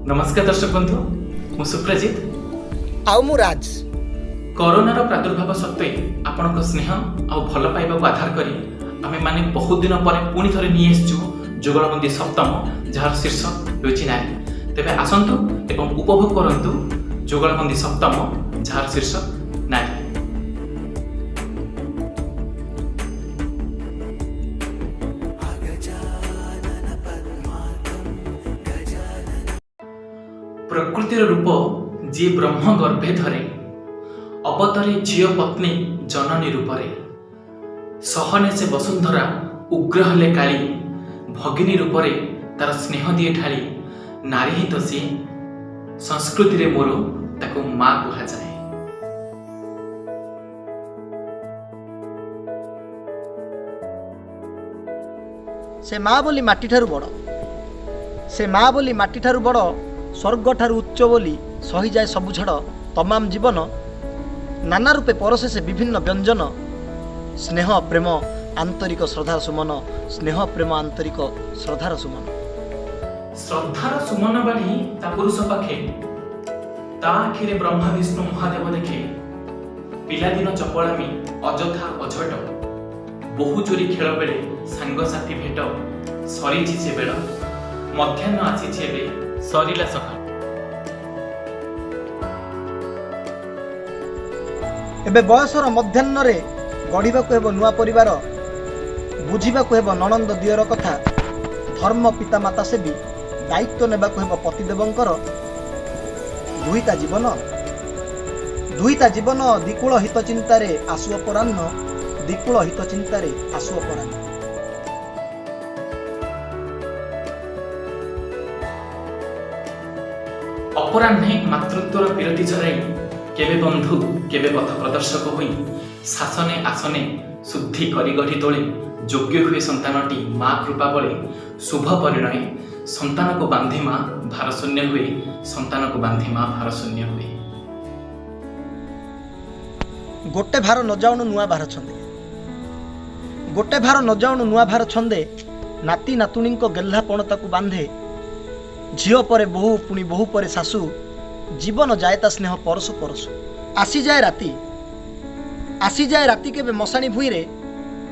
नमस्कार दर्शक बंधु मु सुप्रजित आउ मु राज। कोरोनार प्रादुर्भाव सत्वे आपणक स्नेह आ भल पाइबा को आधार करी आमे माने बहुत दिन पर पुणी थरे नहीं आसचु जुगलबंदी सप्तम जार शीर्षक होछि नारी। तेबे आसंतु एवं उपभोग करंतु जुगलबंदी सप्तम जार शीर्षक नारी। प्रकृतिर रूप जी ब्रह्म गर्भे धरे अवतरे झील पत्नी जननी रूपरे सहने से वसुंधरा उग्र हेले काली भगिनी रूपरे तार स्नेह दिए ढाली नारी ही तो सी संस्कृति रे मोर ताको माँ कहा जाए। से माँ बोली माटी ठारू बड़, से माँ बोली माटी ठारू बड़, स्वर्ग ठारू उच्च बोली सही जाए सबु झड़ तमाम जीवन नाना रूपे परसे से विभिन्न व्यंजन स्नेह प्रेम आंतरिक श्रद्धार सुमन स्नेह प्रेम आंतरिक श्रद्धार सुमन श्रद्धार सुमन बाढ़ी ता पुरुष पाखे ता आखिरे ब्रह्मा विष्णु महादेव देखे पिलादिन चपलामी अजथा अझट बहु चोरी खेल बेले सांगसाथी भेट सरीछि से बेल मध्याह्न आसीछि एबे सरीला सखा। एबे बयसर मध्याह्न रे गढ़िबाकु हेब नुआ परिवार बुझिबाकु हेब ननंद दियर कथा धर्म पिता माता से भी दायित्व नेबाकु हेब पतिदेवंकर दुईटा जीवन दिकुल हित चिंतारे आसु अपराह्न दिकुल हित चिंतारे आसु अपराह्न। अपराह्ने मातृत्वर विरति जराई केबे बंधु केबे पथ प्रदर्शक होई शासने आसने शुद्धि करी गढ़ी तोले योग्य हुए संतानटी माँ कृपा बले शुभ परिणय संतान को बांधी माँ भारशून्य हुए संतान को बांधी माँ भारशून्य हुए। गोटे भार न जाउनु नुआ भार छंदे, गोटे भार न जाउनु नुआ भार छंदे नाती नातुणी गेल्हा पणताकू बांधे झील परे बहु पुणी बहु परे शाशु जीवन जाए ता स्नेह परसु परसु आसी जाए राति केबे मशाणी भूई रे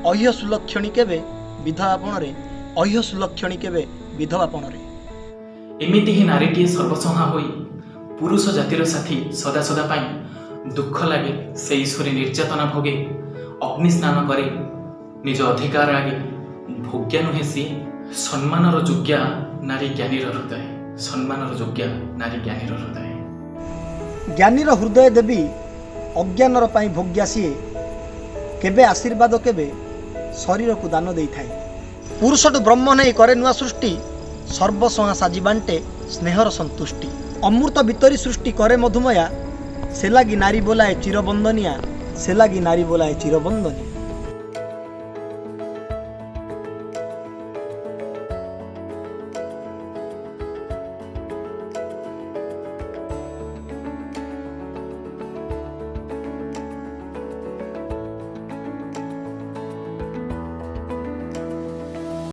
अह्य सुलक्षणी केबे विधवापण रे अह्य सुलक्षणी केबे विधवापण रे। एमिति ही नारीटीए सर्वसहा होई पुरुष जातिर साथी सदा सदा पाई दुख लागे से ईश्वरी निर्यातना भोगे अग्नि स्नान करे निज अधिकार आगे भोग्या नुहे सी सम्मानर योग्या नारी ज्ञानीर हृदय सम्मानर योग्या नारी ज्ञानीर हृदय ज्ञानीर हृदय देवी अज्ञानर पाई भोग्या सीए केबे आशीर्वाद केबे शरीर को दान दे थाए पुरुषटु ब्रह्म नहीं करे नुआ सृष्टि सर्वसहा साजी बांटे स्नेहर संतुष्टि अमृत भितरी सृष्टि करे मधुमया से लागी नारी बोलाए चिरबंदनिया से लागी नारी बोलाए चिरबंदनिया।